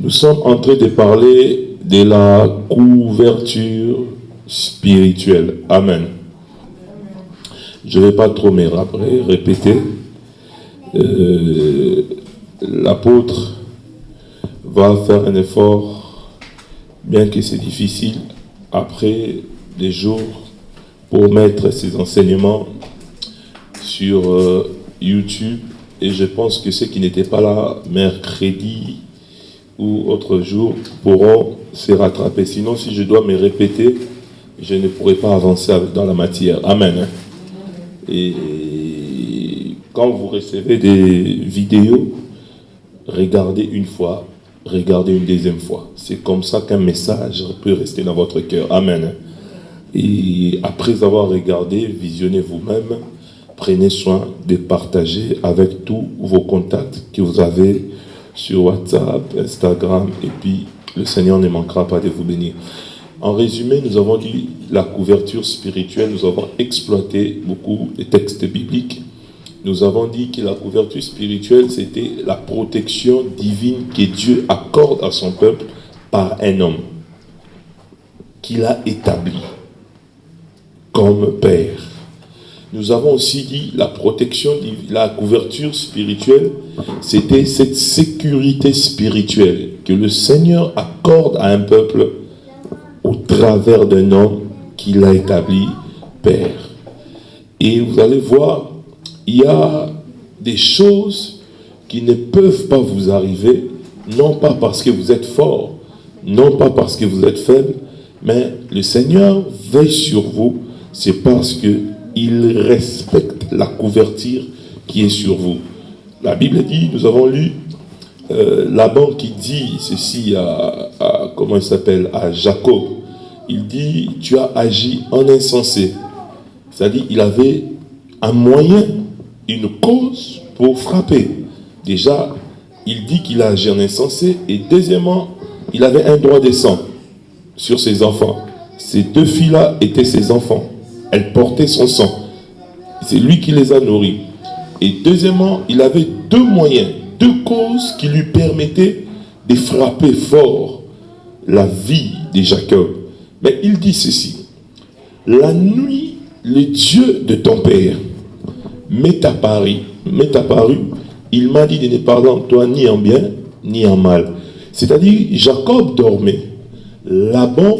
Nous sommes en train de parler de la couverture spirituelle. Amen. Je ne vais pas trop me répéter. L'apôtre va faire un effort, bien que c'est difficile, après des jours, pour mettre ses enseignements sur YouTube. Et je pense que ceux qui n'étaient pas là mercredi ou autre jour pourront se rattraper. Sinon, si je dois me répéter, je ne pourrai pas avancer dans la matière. Amen. Et quand vous recevez des vidéos, regardez une fois, regardez une deuxième fois. C'est comme ça qu'un message peut rester dans votre cœur. Amen. Et après avoir regardé, visionnez vous-même, prenez soin de partager avec tous vos contacts que vous avez sur WhatsApp, Instagram, et puis le Seigneur ne manquera pas de vous bénir. En résumé, nous avons dit la couverture spirituelle, nous avons exploité beaucoup les textes bibliques. Nous avons dit que la couverture spirituelle, c'était la protection divine que Dieu accorde à son peuple par un homme qu'il a établi comme Père. Nous avons aussi dit la protection, la couverture spirituelle, c'était cette sécurité spirituelle que le Seigneur accorde à un peuple au travers d'un homme qu'il a établi Père. Et vous allez voir, il y a des choses qui ne peuvent pas vous arriver, non pas parce que vous êtes fort, non pas parce que vous êtes faible, mais le Seigneur veille sur vous, c'est parce qu'il respecte la couverture qui est sur vous. La Bible dit, nous avons lu Laban qui dit ceci à Jacob. Il dit, tu as agi en insensé. C'est-à-dire, il avait un moyen, une cause pour frapper. Déjà, il dit qu'il a agi en insensé. Et deuxièmement, il avait un droit de sang sur ses enfants. Ces deux filles-là étaient ses enfants. Elles portaient son sang. C'est lui qui les a nourris. Et deuxièmement, il avait deux moyens, deux causes qui lui permettaient de frapper fort la vie de Jacob. Mais il dit ceci: la nuit, le Dieu de ton père m'est apparu, il m'a dit de ne parler en toi ni en bien ni en mal. C'est-à-dire, Jacob dormait. Laban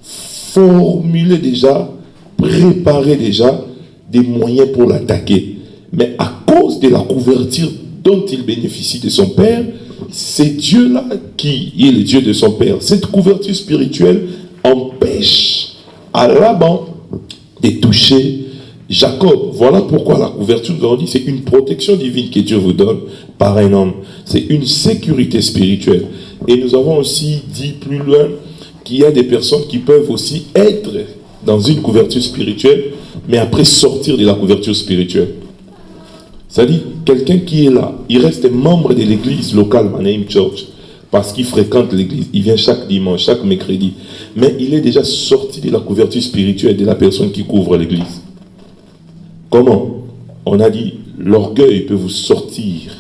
formulait déjà, préparait déjà des moyens pour l'attaquer. Mais à cause de la couverture dont il bénéficie de son père, c'est Dieu-là qui est le Dieu de son père. Cette couverture spirituelle empêche à Laban de toucher Jacob. Voilà pourquoi la couverture, nous avons dit, c'est une protection divine que Dieu vous donne par un homme. C'est une sécurité spirituelle. Et nous avons aussi dit plus loin qu'il y a des personnes qui peuvent aussi être dans une couverture spirituelle, mais après sortir de la couverture spirituelle. C'est-à-dire, quelqu'un qui est là, il reste membre de l'église locale, Manaim Church, parce qu'il fréquente l'église, il vient chaque dimanche, chaque mercredi, mais il est déjà sorti de la couverture spirituelle de la personne qui couvre l'église. Comment? On a dit, l'orgueil peut vous sortir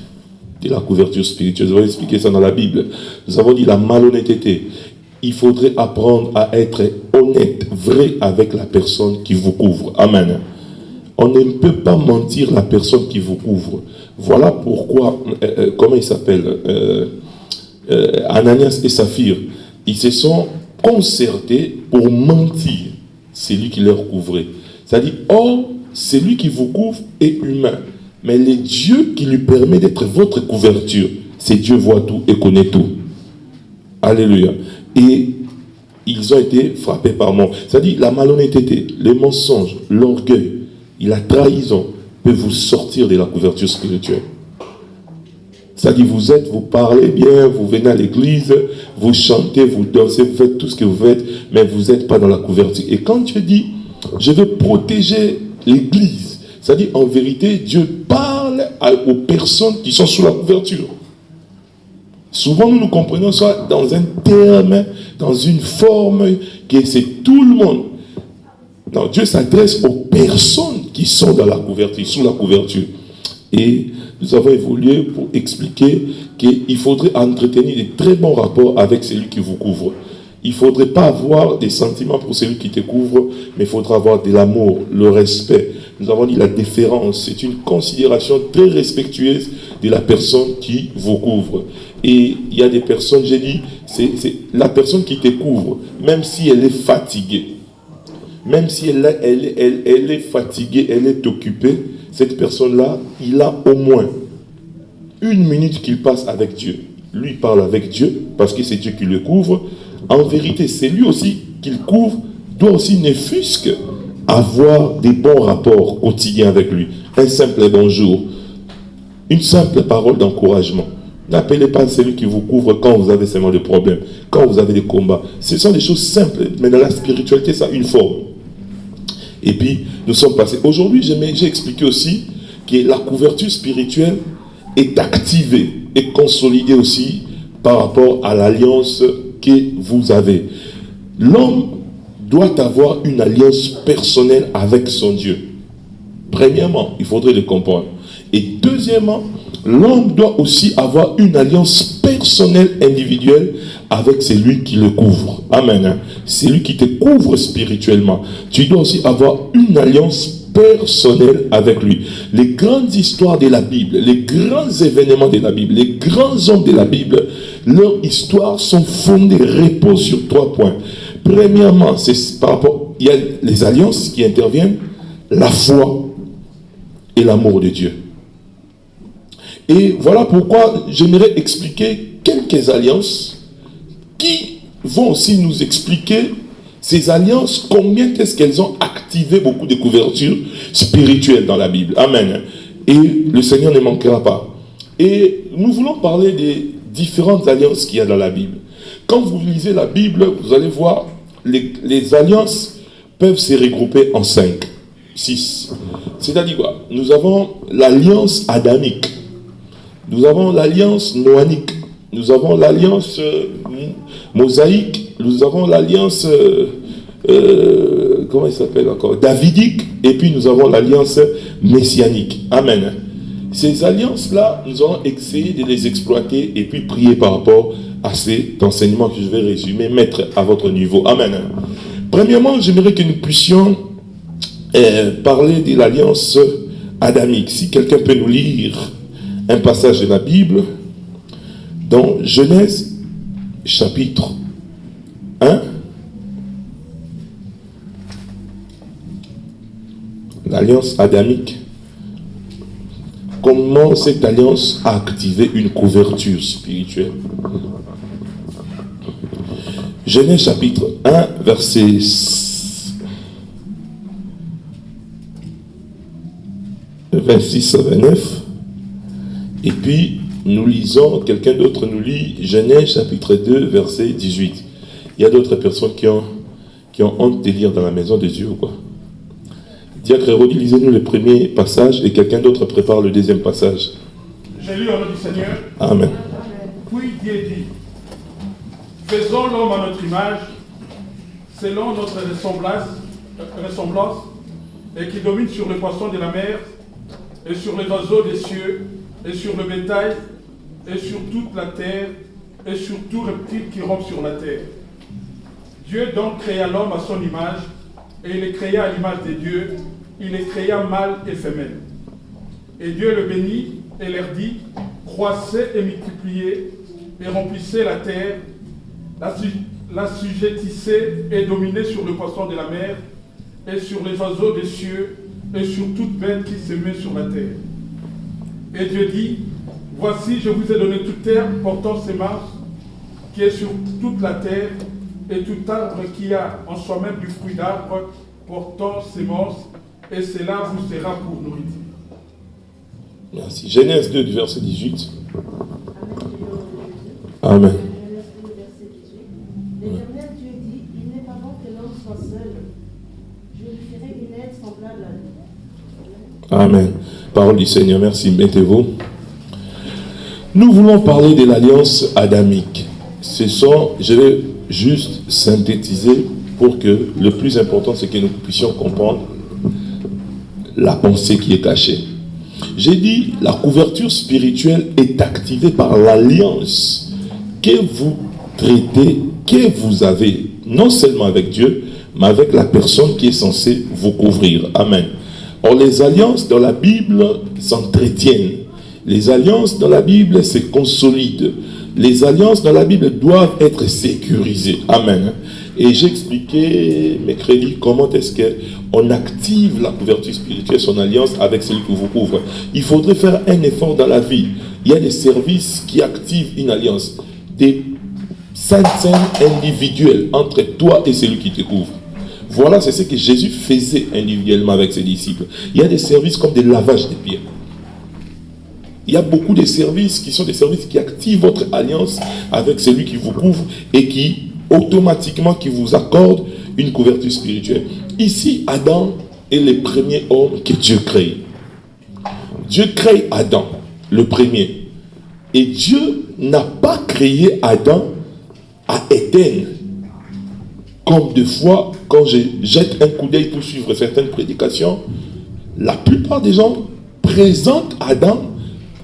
de la couverture spirituelle. Nous avons expliqué ça dans la Bible. Nous avons dit la malhonnêteté. Il faudrait apprendre à être honnête, vrai avec la personne qui vous couvre. Amen. On ne peut pas mentir la personne qui vous couvre. Voilà pourquoi, comment il s'appelle, Ananias et Saphir, ils se sont concertés pour mentir. C'est lui qui leur couvrait. C'est-à-dire, celui qui vous couvre est humain. Mais le Dieu qui lui permet d'être votre couverture, c'est Dieu voit tout et connaît tout. Alléluia. Et ils ont été frappés par mort. C'est-à-dire, la malhonnêteté, les mensonges, l'orgueil, la trahison peut vous sortir de la couverture spirituelle. C'est-à-dire, vous parlez bien, vous venez à l'église, vous chantez, vous dansez, vous faites tout ce que vous faites, mais vous n'êtes pas dans la couverture. Et quand Dieu dit, je veux protéger l'église, c'est-à-dire, en vérité, Dieu parle aux personnes qui sont sous la couverture. Souvent, nous comprenons ça dans un terme, dans une forme, que c'est tout le monde. Non, Dieu s'adresse aux personnes qui sont dans la couverture, sous la couverture. Et nous avons évolué pour expliquer qu'il faudrait entretenir de très bons rapports avec celui qui vous couvre. Il ne faudrait pas avoir des sentiments pour celui qui te couvre, mais il faudra avoir de l'amour, le respect. Nous avons dit la déférence. C'est une considération très respectueuse de la personne qui vous couvre. Et il y a des personnes, j'ai dit, c'est la personne qui te couvre, même si elle est fatiguée, même si elle est fatiguée, elle est occupée, cette personne-là, il a au moins 1 minute qu'il passe avec Dieu. Lui parle avec Dieu, parce que c'est Dieu qui le couvre. En vérité, c'est lui aussi qu'il couvre, doit aussi ne fût-ce que avoir des bons rapports quotidiens avec lui. Un simple bonjour, une simple parole d'encouragement. N'appelez pas celui qui vous couvre quand vous avez seulement des problèmes, quand vous avez des combats. Ce sont des choses simples, mais dans la spiritualité, ça a une forme. Et puis, nous sommes passés. Aujourd'hui, j'ai expliqué aussi que la couverture spirituelle est activée et consolidée aussi par rapport à l'alliance que vous avez. L'homme doit avoir une alliance personnelle avec son Dieu. Premièrement, il faudrait le comprendre. Et deuxièmement, l'homme doit aussi avoir une alliance personnelle, individuelle, avec celui qui le couvre. Amen. C'est lui qui te couvre spirituellement. Tu dois aussi avoir une alliance personnelle avec lui. Les grandes histoires de la Bible, les grands événements de la Bible, les grands hommes de la Bible, leurs histoires sont fondées, reposent sur 3 points. Premièrement, c'est par rapport, il y a les alliances qui interviennent, la foi et l'amour de Dieu. Et voilà pourquoi j'aimerais expliquer quelques alliances qui vont aussi nous expliquer ces alliances, combien est-ce qu'elles ont activé beaucoup de couvertures spirituelles dans la Bible. Amen. Et le Seigneur ne manquera pas. Et nous voulons parler des différentes alliances qu'il y a dans la Bible. Quand vous lisez la Bible, vous allez voir, les alliances peuvent se regrouper en 5, 6. C'est-à-dire quoi? Nous avons l'alliance adamique. Nous avons l'alliance noanique, nous avons l'alliance mosaïque, nous avons l'alliance, comment il s'appelle encore, davidique, et puis nous avons l'alliance messianique. Amen. Ces alliances-là, nous allons essayer de les exploiter et puis prier par rapport à cet enseignement que je vais résumer, mettre à votre niveau. Amen. Premièrement, j'aimerais que nous puissions parler de l'alliance adamique. Si quelqu'un peut nous lire un passage de la Bible dans Genèse chapitre 1, l'alliance adamique. Comment cette alliance a activé une couverture spirituelle? Genèse chapitre 1, verset 26 à 29. Et puis, nous lisons, quelqu'un d'autre nous lit Genèse chapitre 2, verset 18. Il y a d'autres personnes qui ont honte de lire dans la maison de Dieu ou quoi? Diacre Hérodi, lisez-nous le premier passage et quelqu'un d'autre prépare le deuxième passage. J'ai lu au nom du Seigneur. Amen. Puis Dieu dit, faisons l'homme à notre image, selon notre ressemblance, et qui domine sur les poissons de la mer, et sur les oiseaux des cieux, et sur le bétail, et sur toute la terre, et sur tout reptile qui rampe sur la terre. Dieu donc créa l'homme à son image, et il les créa à l'image de Dieu, il les créa mâle et femelle. Et Dieu le bénit, et leur dit, croissez et multipliez, et remplissez la terre, l'assujettissez et dominez sur le poisson de la mer, et sur les oiseaux des cieux, et sur toute bête qui se met sur la terre. Et Dieu dit, voici, je vous ai donné toute terre portant sémence, qui est sur toute la terre, et tout arbre qui a en soi-même du fruit d'arbre portant sémence, et cela vous sera pour nourriture. Merci. Genèse 2, du verset 18. Amen. L'Éternel Dieu dit, il n'est pas bon que l'homme soit seul. Je lui ferai une aide semblable à lui. Amen. Parole du Seigneur, merci. Mettez-vous. Nous voulons parler de l'alliance adamique. Je vais juste synthétiser pour que le plus important, c'est que nous puissions comprendre la pensée qui est cachée. J'ai dit, la couverture spirituelle est activée par l'alliance que vous traitez, que vous avez, non seulement avec Dieu, mais avec la personne qui est censée vous couvrir. Amen. Or, les alliances dans la Bible s'entretiennent. Les alliances dans la Bible se consolident. Les alliances dans la Bible doivent être sécurisées. Amen. Et j'ai expliqué mercredi comment est-ce qu'on active la couverture spirituelle, son alliance avec celui qui vous couvre. Il faudrait faire un effort dans la vie. Il y a des services qui activent une alliance. Des saintes scènes individuelles entre toi et celui qui te couvre. Voilà, c'est ce que Jésus faisait individuellement avec ses disciples. Il y a des services comme des lavages des pieds. Il y a beaucoup de services qui sont des services qui activent votre alliance avec celui qui vous couvre et qui, automatiquement, qui vous accorde une couverture spirituelle. Ici, Adam est le premier homme que Dieu crée. Dieu crée Adam, le premier. Et Dieu n'a pas créé Adam à Éden. Comme des fois, quand je jette un coup d'œil pour suivre certaines prédications, la plupart des gens présentent Adam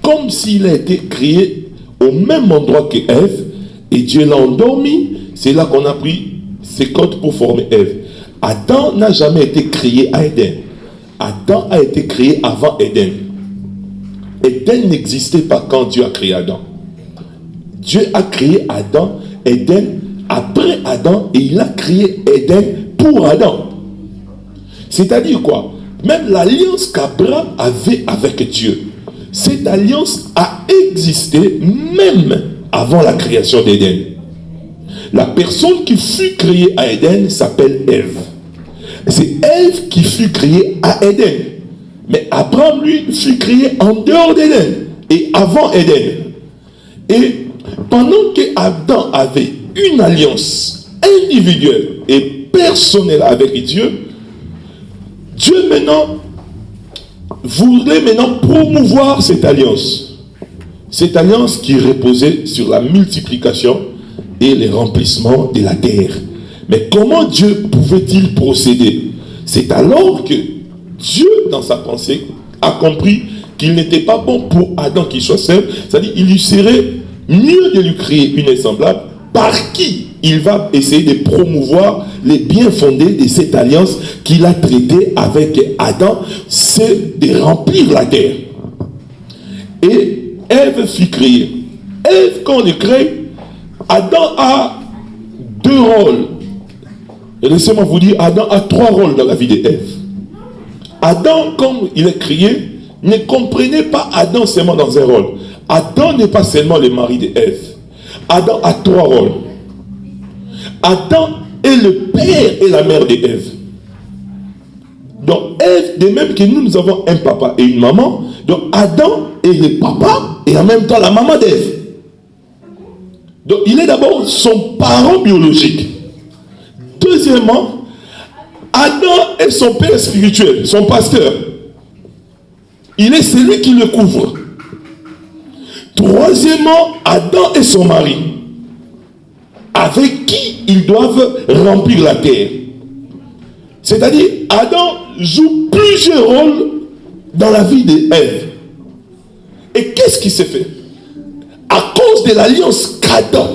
comme s'il a été créé au même endroit que Ève, et Dieu l'a endormi. C'est là qu'on a pris ses codes pour former Ève. Adam n'a jamais été créé à Éden. Adam a été créé avant Éden. Éden n'existait pas quand Dieu a créé Adam. Dieu a créé Adam, Éden, après Adam, et il a créé Éden pour Adam. C'est-à-dire quoi? Même l'alliance qu'Abraham avait avec Dieu, cette alliance a existé même avant la création d'Éden. La personne qui fut créée à Éden s'appelle Ève. C'est Ève qui fut créée à Éden. Mais Abraham, lui, fut créé en dehors d'Éden et avant Éden. Et pendant que Adam avait une alliance individuelle et personnelle avec Dieu, Dieu maintenant voulait promouvoir cette alliance. Cette alliance qui reposait sur la multiplication et le remplissement de la terre. Mais comment Dieu pouvait-il procéder? C'est alors que Dieu, dans sa pensée, a compris qu'il n'était pas bon pour Adam qu'il soit seul. C'est-à-dire qu'il lui serait mieux de lui créer une semblable par qui il va essayer de promouvoir les biens fondés de cette alliance qu'il a traitée avec Adam, c'est de remplir la terre. Et Ève fut créée. Ève, quand on le crée, Adam a deux rôles. Et laissez-moi vous dire, Adam a trois rôles dans la vie d'Ève. Adam, comme il est créé, ne comprenait pas Adam seulement dans un rôle. Adam n'est pas seulement le mari d'Ève. Adam a trois rôles. Adam est le père et la mère d'Ève. Donc Ève, de même que nous avons un papa et une maman, donc Adam est le papa et en même temps la maman d'Ève. Donc il est d'abord son parent biologique. Deuxièmement, Adam est son père spirituel, son pasteur. Il est celui qui le couvre. Troisièmement, Adam est son mari, avec qui ils doivent remplir la terre. C'est-à-dire, Adam joue plusieurs rôles dans la vie d'Ève. Et qu'est-ce qui s'est fait? À cause de l'alliance qu'Adam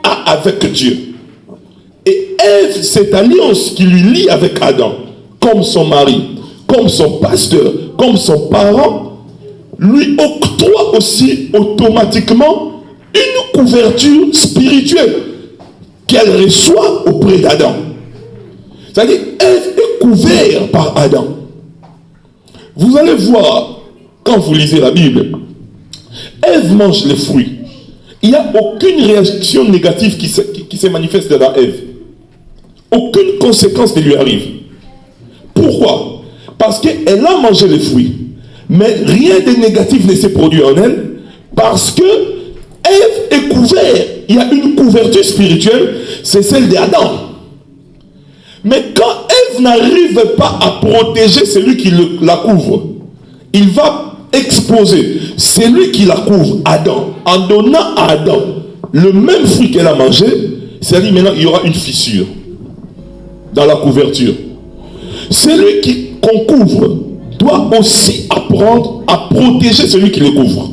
a avec Dieu. Et Ève, cette alliance qui lui lie avec Adam, comme son mari, comme son pasteur, comme son parent, lui octroie aussi automatiquement une couverture spirituelle qu'elle reçoit auprès d'Adam. C'est-à-dire, Ève est couverte par Adam. Vous allez voir, quand vous lisez la Bible, Ève mange les fruits. Il n'y a aucune réaction négative qui se manifeste dans Ève. Aucune conséquence ne lui arrive. Pourquoi? Parce qu'elle a mangé les fruits. Mais rien de négatif ne s'est produit en elle. Parce que Ève est couverte. Il y a une couverture spirituelle, c'est celle d'Adam. Mais quand Ève n'arrive pas à protéger celui qui la couvre, il va exposer celui qui la couvre, Adam, en donnant à Adam le même fruit qu'elle a mangé. C'est-à-dire maintenant il y aura une fissure dans la couverture. Celui qu'on couvre doit aussi apporter apprendre à protéger celui qui le couvre.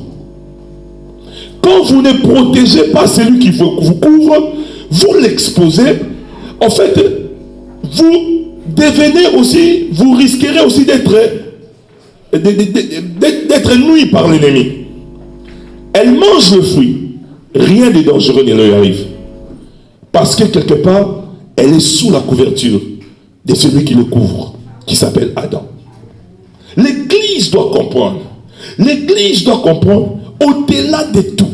Quand vous ne protégez pas celui qui vous couvre, vous l'exposez, en fait, vous devenez aussi, vous risquerez aussi d'être nui par l'ennemi. Elle mange le fruit, rien de dangereux ne lui arrive. Parce que quelque part, elle est sous la couverture de celui qui le couvre, qui s'appelle Adam. L'Église doit comprendre. L'Église doit comprendre, au-delà de tout,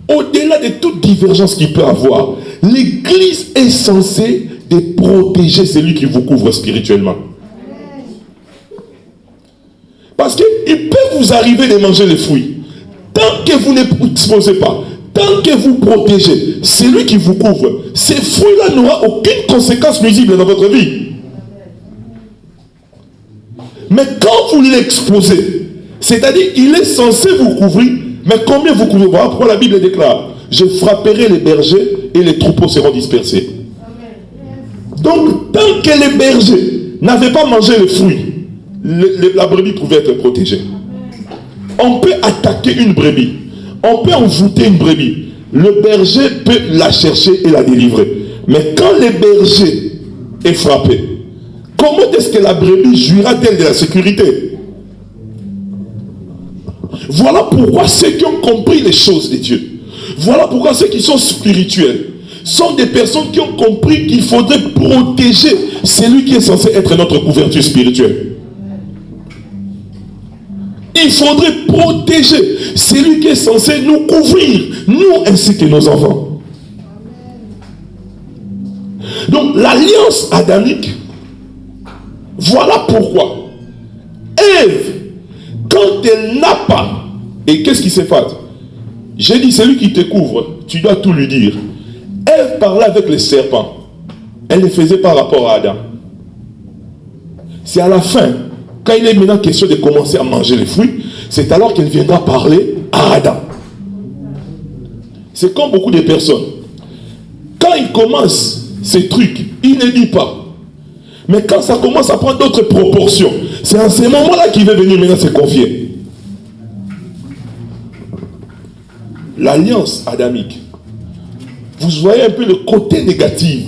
au-delà de toute divergence qu'il peut avoir, l'Église est censée de protéger celui qui vous couvre spirituellement. Parce qu'il peut vous arriver de manger les fruits. Tant que vous n'exposez pas, tant que vous protégez celui qui vous couvre, ces fruits-là n'auront aucune conséquence nuisible dans votre vie. Mais quand vous l'exposez, c'est-à-dire il est censé vous couvrir, mais combien vous couvrez? Voilà pourquoi la Bible déclare: je frapperai les bergers et les troupeaux seront dispersés. Donc, tant que les bergers n'avaient pas mangé le fruit, la brebis pouvait être protégée. On peut attaquer une brebis, on peut envoûter une brebis. Le berger peut la chercher et la délivrer. Mais quand le berger est frappé, comment est-ce que la brebis jouira-t-elle de la sécurité? Voilà pourquoi ceux qui ont compris les choses de Dieu, voilà pourquoi ceux qui sont spirituels, sont des personnes qui ont compris qu'il faudrait protéger celui qui est censé être notre couverture spirituelle. Il faudrait protéger celui qui est censé nous couvrir, nous ainsi que nos enfants. Donc l'alliance adamique, voilà pourquoi Ève, quand elle n'a pas, et qu'est-ce qui s'est fait? J'ai dit, celui qui te couvre, tu dois tout lui dire. Ève parlait avec les serpents. Elle le faisait par rapport à Adam. C'est à la fin, quand il est maintenant question de commencer à manger les fruits, c'est alors qu'elle viendra parler à Adam. C'est comme beaucoup de personnes. Quand il commence ces trucs, il ne dit pas. Mais quand ça commence à prendre d'autres proportions, c'est à ce moment-là qu'il veut venir maintenant se confier. L'alliance adamique. Vous voyez un peu le côté négatif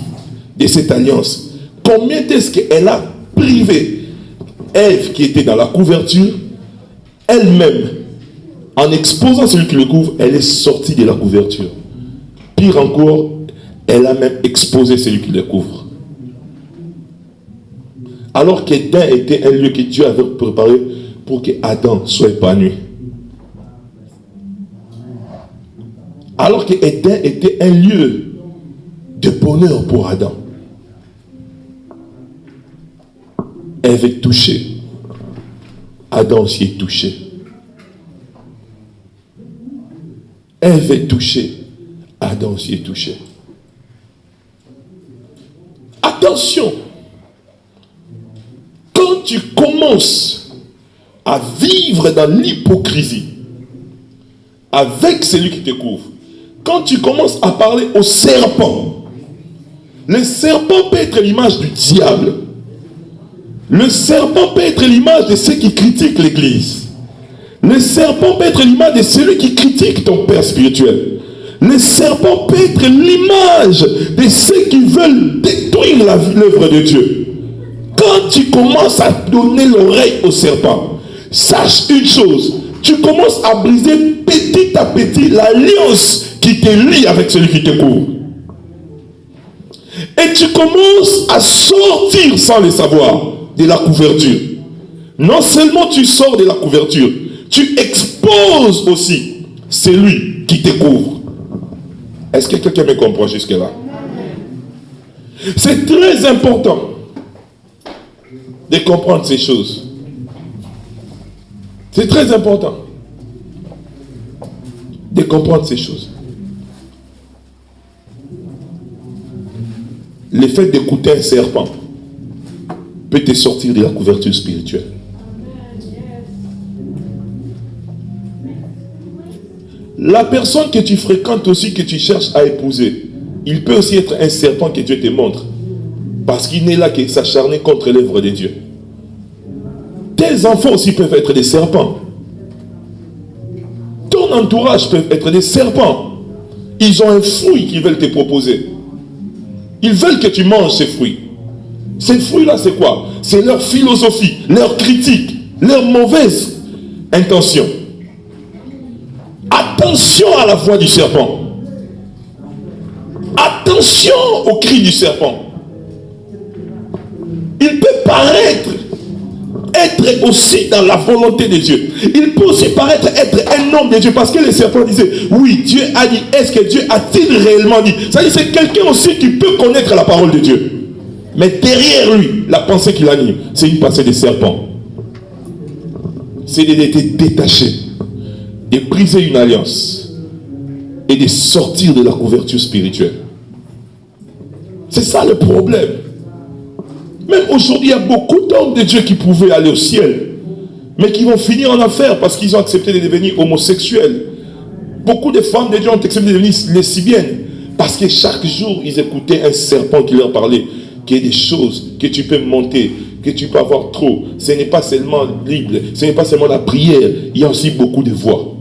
de cette alliance. Combien est-ce qu'elle a privé Ève qui était dans la couverture, elle-même, en exposant celui qui le couvre, elle est sortie de la couverture. Pire encore, elle a même exposé celui qui le couvre. Alors qu'Éden était un lieu que Dieu avait préparé pour que Adam soit épanoui. Alors qu'Éden était un lieu de bonheur pour Adam. Ève est touchée. Adam aussi est touché. Ève est touchée. Adam aussi est touché. Attention. Quand tu commences à vivre dans l'hypocrisie avec celui qui te couvre, quand tu commences à parler au serpent, le serpent peut être l'image du diable. Le serpent peut être l'image de ceux qui critiquent l'église. Le serpent peut être l'image de celui qui critique ton père spirituel. Le serpent peut être l'image de ceux qui veulent détruire l'œuvre de Dieu. Quand tu commences à donner l'oreille au serpent, sache une chose, tu commences à briser petit à petit l'alliance qui te lie avec celui qui te couvre. Et tu commences à sortir sans le savoir de la couverture. Non seulement tu sors de la couverture, tu exposes aussi celui qui te couvre. Est-ce que quelqu'un me comprend jusque-là? C'est très important de comprendre ces choses. C'est très important de comprendre ces choses. Le fait d'écouter un serpent peut te sortir de la couverture spirituelle. La personne que tu fréquentes aussi, que tu cherches à épouser, il peut aussi être un serpent que Dieu te montre. Parce qu'il n'est là que s'acharner contre l'œuvre de Dieu. Tes enfants aussi peuvent être des serpents. entourage peut être des serpents. Ils ont un fruit qu'ils veulent te proposer. Ils veulent que tu manges ces fruits. Ces fruits-là, c'est quoi? C'est leur philosophie, leur critique, leur mauvaise intention. Attention à la voix du serpent. Attention au cri du serpent. Il peut paraître être aussi dans la volonté de Dieu. Il peut aussi paraître être un homme de Dieu. Parce que les serpents disaient, oui, Dieu a dit. Est-ce que Dieu a-t-il réellement dit? C'est-à-dire, c'est quelqu'un aussi qui peut connaître la parole de Dieu. Mais derrière lui, la pensée qu'il anime, c'est une pensée des serpents. C'est d'être détaché et briser une alliance et de sortir de la couverture spirituelle. C'est ça le problème. Même aujourd'hui, il y a beaucoup d'hommes de Dieu qui pouvaient aller au ciel, mais qui vont finir en enfer parce qu'ils ont accepté de devenir homosexuels. Beaucoup de femmes de Dieu ont accepté de devenir lesbiennes parce que chaque jour, ils écoutaient un serpent qui leur parlait qu'il y a des choses que tu peux monter, que tu peux avoir trop. Ce n'est pas seulement libre, ce n'est pas seulement la prière, il y a aussi beaucoup de voix.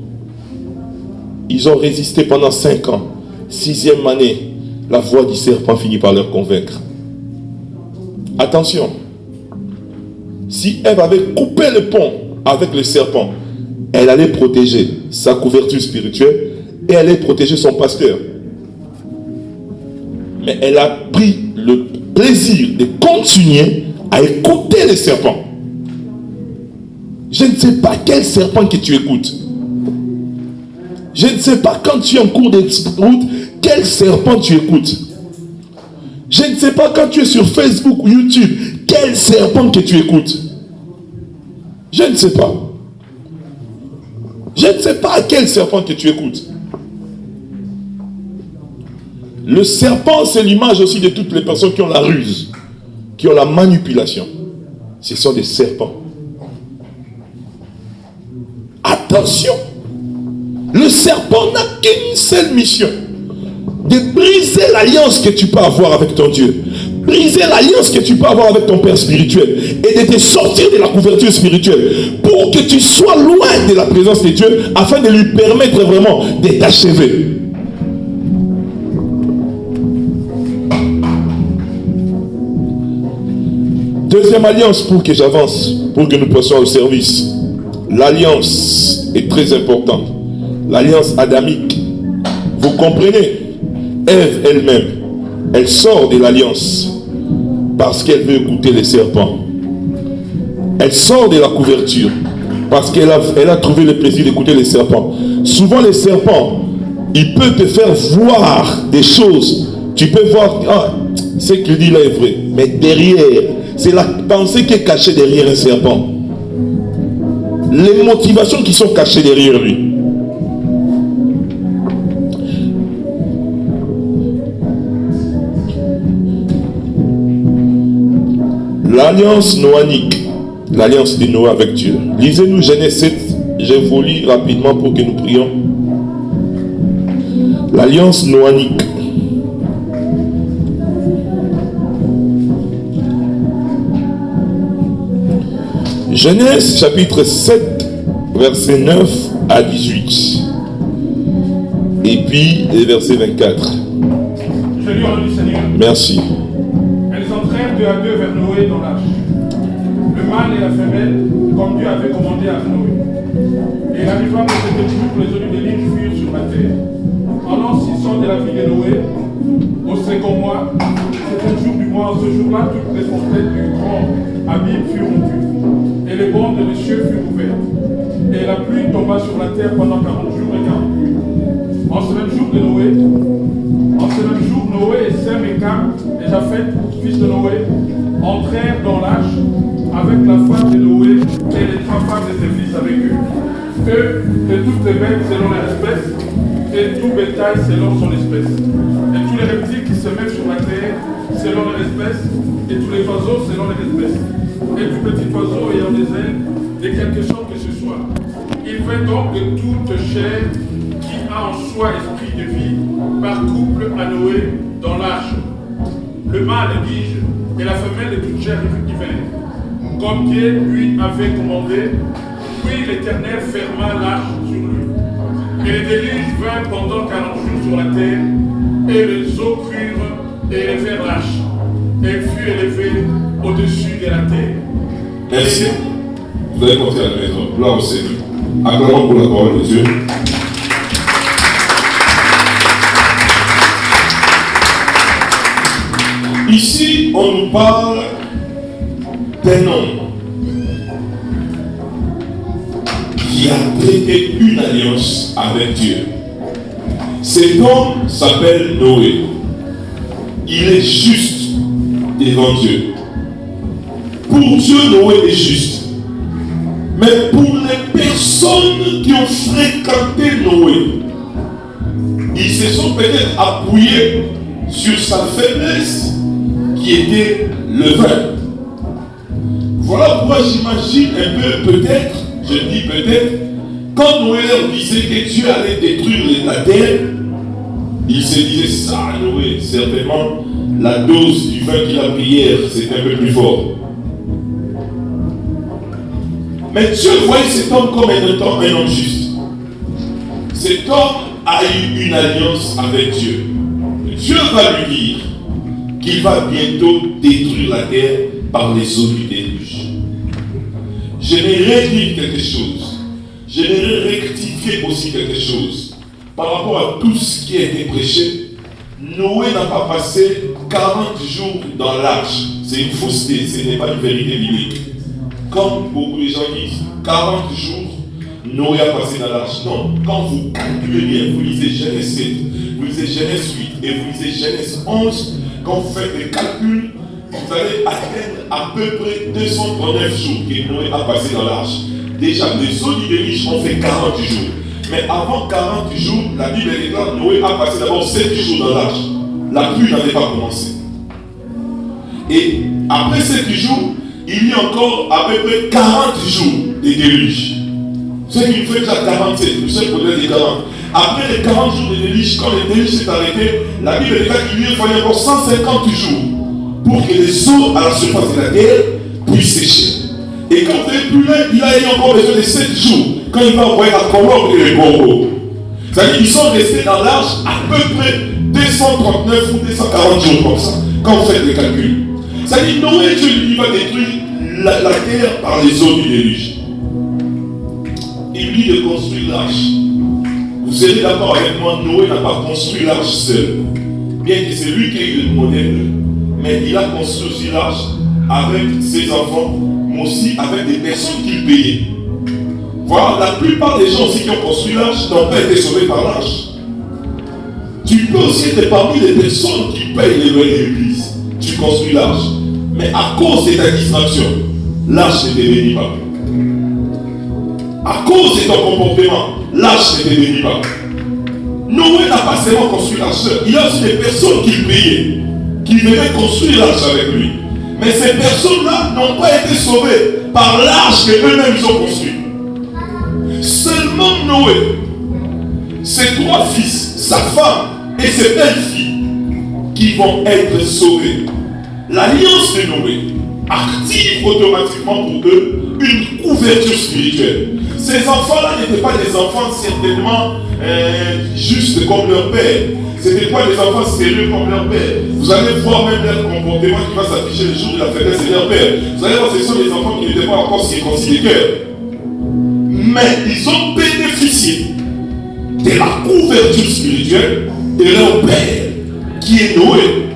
Ils ont résisté pendant 5 ans. 6e année, la voix du serpent finit par leur convaincre. Attention, si Ève avait coupé le pont avec le serpent, elle allait protéger sa couverture spirituelle et elle allait protéger son pasteur. Mais elle a pris le plaisir de continuer à écouter les serpents. Je ne sais pas quel serpent que tu écoutes. Je ne sais pas quand tu es en cours de route, quel serpent tu écoutes. Je ne sais pas quand tu es sur Facebook ou YouTube, quel serpent que tu écoutes. Je ne sais pas. Je ne sais pas quel serpent que tu écoutes. Le serpent, c'est l'image aussi de toutes les personnes qui ont la ruse, qui ont la manipulation. Ce sont des serpents. Attention. Le serpent n'a qu'une seule mission. De briser l'alliance que tu peux avoir avec ton Dieu. Briser l'alliance que tu peux avoir avec ton Père spirituel. Et de te sortir de la couverture spirituelle. Pour que tu sois loin de la présence de Dieu. Afin de lui permettre vraiment de t'achever. Deuxième alliance pour que j'avance. Pour que nous passions au service. L'alliance est très importante. L'alliance adamique. Vous comprenez? Ève elle-même, elle sort de l'alliance parce qu'elle veut écouter les serpents. Elle sort de la couverture parce qu'elle a trouvé le plaisir d'écouter les serpents. Souvent les serpents, ils peuvent te faire voir des choses. Tu peux voir, ah, ce qu'il dit là est vrai. Mais derrière, c'est la pensée qui est cachée derrière un serpent. Les motivations qui sont cachées derrière lui. L'alliance noanique, l'alliance de Noé avec Dieu. Lisez-nous Genèse 7, je vous lis rapidement pour que nous prions. L'alliance noanique. Genèse chapitre 7, verset 9 à 18. Et puis, les versets 24. Je lis au nom du Seigneur. Merci. Elles entrèrent deux à deux vers Noé dans l'arche. Le mâle et la femelle, comme Dieu avait commandé à Noé. Et il arriva que c'était jour que les olives de l'île furent sur la terre. En l'an 600 de la vie de Noé, au second mois, c'était le jour du mois. Ce jour-là, toutes les fontaines du grand abîme furent rompues. Et les bandes des cieux furent ouvertes. Et la pluie tomba sur la terre pendant 40 jours et 40 nuits. En ce même jour, Noé et Sem et Cam et Japheth, fils de Noé, entrèrent dans l'arche avec la femme de Noé et les 3 femmes de ses fils avec eux. Eux, de toutes les bêtes selon leur espèce, et tout bétail selon son espèce. Et tous les reptiles qui se mettent sur la terre selon leur espèce, et tous les oiseaux selon leur espèce. Et tout petit oiseau ayant des ailes, de quelque sorte que ce soit. Il fait donc de toute chair qui a en soi esprit de vie, par couple à Noé dans l'arche. Le mâle, dis-je, et la femelle de toute chair humaine, comme Dieu lui avait commandé. Puis l'Éternel ferma l'arche sur lui. Et Et le déluge vint pendant 40 jours sur la terre, et les eaux crurent et les fers lâches. Et fut élevé au-dessus de la terre. Merci. Vous allez porter à la maison. Gloire au Seigneur. Acclamons pour la parole de Dieu. Ici, on nous parle d'un homme qui a prêté une alliance avec Dieu. Cet homme s'appelle Noé. Il est juste devant Dieu. Pour Dieu, Noé est juste. Mais pour les personnes qui ont fréquenté Noé, ils se sont peut-être appuyés sur sa faiblesse qui était le vin. Voilà pourquoi j'imagine un peu, peut-être, je dis peut-être, quand Noé leur disait que Dieu allait détruire la terre, il se disait ça, Noé, certainement, la dose du vin qu'il a pris hier, c'est un peu plus fort. Mais Dieu voyait cet homme comme un homme juste. Cet homme a eu une alliance avec Dieu. Dieu va lui dire qu'il va bientôt détruire la terre par les eaux du déluge. J'aimerais dire quelque chose. J'aimerais rectifier aussi quelque chose. Par rapport à tout ce qui a été prêché, Noé n'a pas passé 40 jours dans l'arche. C'est une fausseté, ce n'est pas une vérité biblique. Comme beaucoup de gens disent, 40 jours, Noé a passé dans l'arche. Non, quand vous calculez bien, vous lisez Genèse 7, vous lisez Genèse 8 et vous lisez Genèse 11, quand vous faites des calculs, vous allez atteindre à peu près 239 jours que Noé a passé dans l'arche. Déjà, les eaux du déluge ont fait 40 jours. Mais avant 40 jours, la Bible déclare Noé a passé d'abord 7 jours dans l'arche. La pluie n'avait pas commencé. Et après 7 jours, il y a encore à peu près 40 jours de déluge. Ce qui fait déjà 47, vous savez peut-être les 40. Après les 40 jours de déluge, quand le déluge s'est arrêté, la Bible déclare qu'il lui fallait encore 150 jours pour que les eaux à la surface de la terre puissent sécher. Et quand vous êtes plus loin, il a eu encore besoin de 7 jours quand il va envoyer la colombe et les corbeaux. C'est-à-dire qu'ils sont restés dans l'arche à peu près 239 ou 240 jours comme ça, quand vous faites les calculs. C'est-à-dire Noé, Dieu lui va détruire la terre par les eaux du déluge. Il dit de construire l'arche. Vous serez d'accord avec moi, Noé n'a pas construit l'arche seul. Bien que c'est lui qui a eu le modèle, mais il a construit aussi l'arche avec ses enfants, mais aussi avec des personnes qu'il payait. Voilà, la plupart des gens aussi qui ont construit l'arche n'ont pas été sauvés par l'arche. Tu peux aussi être parmi les personnes qui payent les loyers de l'église. Tu construis l'arche. Mais à cause de ta distraction, l'arche ne te bénit pas. À cause de ton comportement, l'arche ne te bénit pas. Noé n'a pas seulement construit l'arche. Il y a aussi des personnes qu'il payait, qui venaient construire l'arche avec lui. Mais ces personnes-là n'ont pas été sauvées par l'arche que eux-mêmes ils ont construit. Seulement Noé, ses 3 fils, sa femme et ses belles-filles qui vont être sauvés. L'alliance de Noé active automatiquement pour eux une couverture spirituelle. Ces enfants-là n'étaient pas des enfants certainement justes comme leur père. Ce n'étaient pas des enfants sérieux comme leur père. Vous allez voir même leur comportement qui va s'afficher le jour de la faiblesse de leur père. Vous allez voir que ce sont des enfants qui n'étaient pas encore circoncis de cœur. Mais ils ont bénéficié de la couverture spirituelle de leur père, qui est Noé.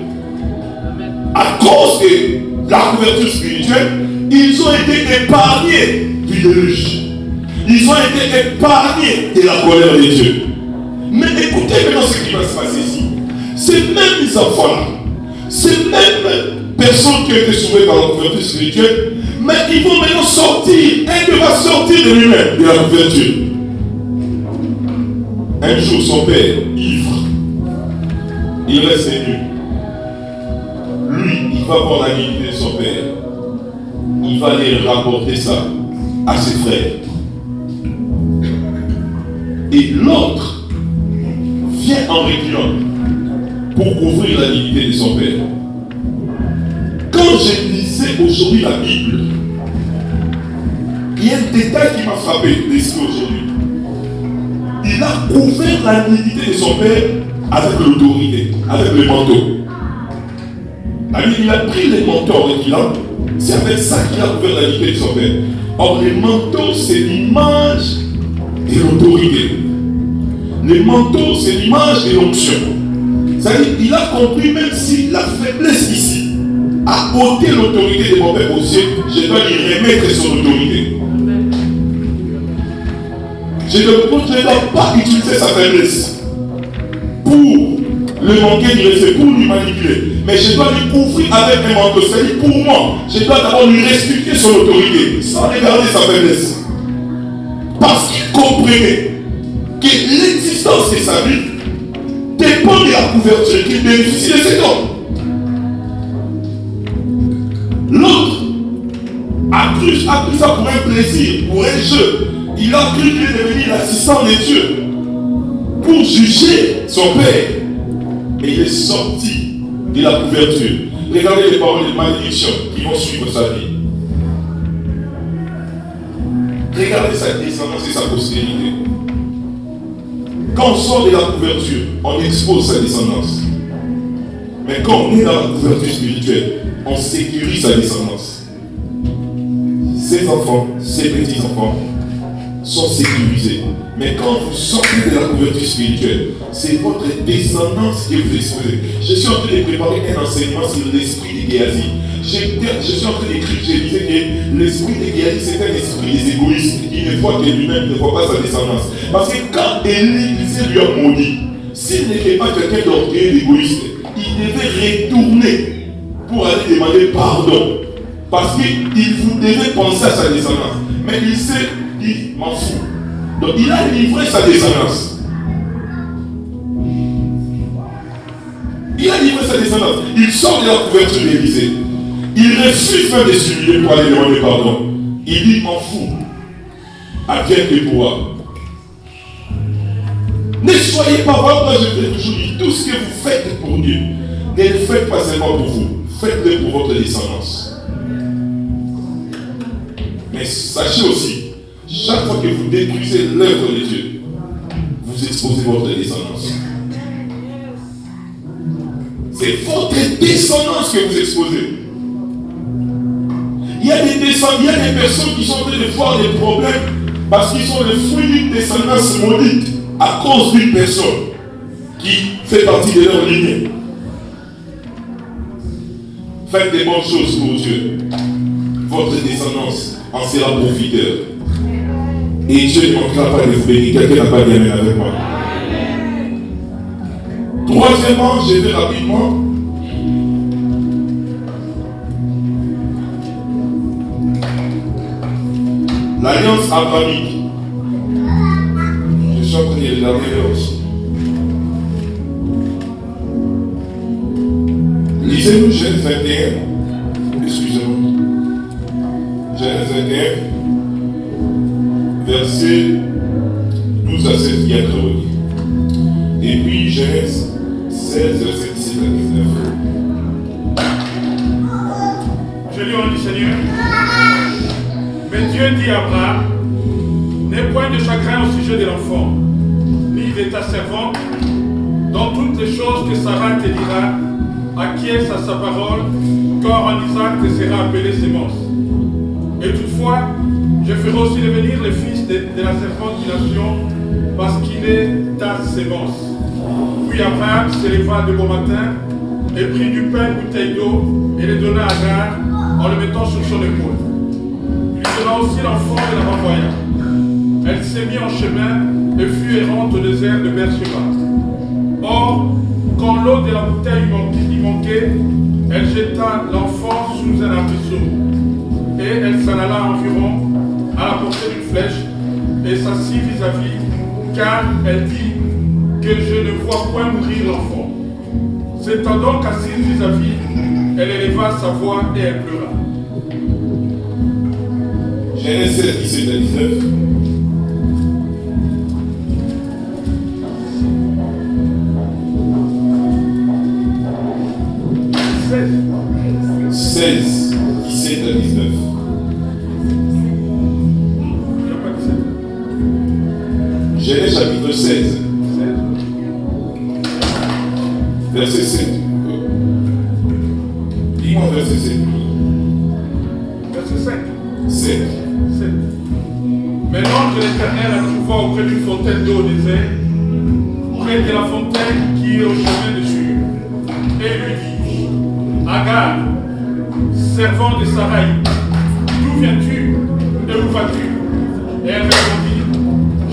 À cause de la couverture spirituelle, ils ont été épargnés du déluge. Ils ont été épargnés de la colère de Dieu. Mais écoutez maintenant ce qui va se passer ici. Ces mêmes enfants-là, ces mêmes personnes qui ont été sauvées par la couverture spirituelle, mais ils vont maintenant sortir. Un va sortir de lui-même, de la couverture. Un jour, son père, ivre, il reste nu. Lui, il va voir la dignité de son père. Il va aller rapporter ça à ses frères. Et l'autre vient en reculant pour couvrir la dignité de son père. Quand je lisais aujourd'hui la Bible, il y a un détail qui m'a frappé l'esprit aujourd'hui. Il a couvert la nudité de son père avec l'autorité, avec le manteau. Il a pris les manteaux originaux, c'est avec ça qu'il a couvert la nudité de son père. Or, les manteaux, c'est l'image de l'autorité. Les manteaux, c'est l'image de l'onction. C'est-à-dire qu'il a compris, même si la faiblesse ici a ôté l'autorité de mon père aux cieux, je dois lui remettre son autorité. Je ne dois pas utiliser sa faiblesse pour le manquer du respect, pour lui manipuler. Mais je dois lui couvrir avec un manteau. C'est-à-dire pour moi, je dois d'abord lui respecter son autorité, sans regarder sa faiblesse. Parce qu'il comprenait que l'existence de sa vie dépend de la couverture qu'il bénéficie de cet homme. L'autre a pris ça pour un plaisir, pour un jeu. Il a cru qu'il est devenu l'assistant de Dieu pour juger son père. Et il est sorti de la couverture. Regardez les paroles de malédiction qui vont suivre sa vie. Regardez sa descendance et sa postérité. Quand on sort de la couverture, on expose sa descendance. Mais quand on est dans la couverture spirituelle, on sécurise sa descendance. Ses enfants, ses petits-enfants sont sécurisés. Mais quand vous sortez de la couverture spirituelle, c'est votre descendance que vous exposez. Je suis en train de préparer un enseignement sur l'esprit de Géasi. Je suis en train d'écrire, je disais que l'esprit de Géasi, c'est un esprit des égoïstes qui ne voit que lui-même, ne voit pas sa descendance. Parce que quand Élie lui a maudit, s'il n'était pas quelqu'un d'orgueilleux, d'égoïste, il devait retourner pour aller demander pardon. Parce qu'il vous devait penser à sa descendance. Mais il s'est dit, m'en fous. Donc il a livré sa descendance. Il a livré sa descendance. Il sort de la couverture de l'Élysée. Il refuse même de s'humilier pour aller demander pardon. Il dit, m'en fous. Advienne que pourra. Ne soyez pas, moi je vais toujours dire, tout ce que vous faites pour Dieu, ne le faites pas seulement pour vous, faites-le pour votre descendance. Mais sachez aussi, chaque fois que vous détruisez l'œuvre de Dieu, vous exposez votre descendance. C'est votre descendance que vous exposez. Il y a des personnes qui sont en train de voir des problèmes parce qu'ils sont le fruit d'une descendance maudite à cause d'une personne qui fait partie de leur lignée. Faites des bonnes choses pour Dieu. Votre descendance en sera profiteur. Et Dieu ne manquera pas de vous bénir. Quelqu'un n'a pas dit amen avec moi. Troisièmement, je vais rapidement. L'alliance abrahamique. Je suis en train de regarder là aussi. Lisez-nous Genèse 21. Excusez-moi. Genèse 21. Verset 12 à 16, il y a chronique. Et puis Genèse 16, verset 17 à 19. Je lis au nom du Seigneur. Mais Dieu dit à Abraham, n'aie point de chagrin au sujet de l'enfant, ni de ta servante, dans toutes les choses que Sarah te dira, acquiesce à sa parole, car en Isaac te sera appelé sémence. Et toutefois, je ferai aussi devenir le fils de la servante du nation, parce qu'il est ta sémence. Puis Abraham s'éleva de bon matin, et prit du pain, une bouteille d'eau, et le donna à Agar, en le mettant sur son épaule. Lui donna aussi l'enfant et la renvoya. Elle s'est mise en chemin, et fut errante au désert de Beersheba. Or, quand l'eau de la bouteille lui manquait, elle jeta l'enfant sous un arbrisseau. Et elle s'en alla environ à la portée d'une flèche et s'assit vis-à-vis, car elle dit que je ne vois point mourir l'enfant. S'étant donc assise vis-à-vis, elle éleva sa voix et elle pleura. Genèse 16, 17 à 19. Seize, 17 à 19. Genèse chapitre 16. Verset 7. Dis-moi verset 7. Verset 5. 7. 7. Mais l'ange de l'Éternel la trouva auprès d'une fontaine d'eau au désert, près de la fontaine qui est au chemin de Shur, et lui dit, Agar, servant de Sarai, d'où viens-tu et où vas-tu? Et elle répondit,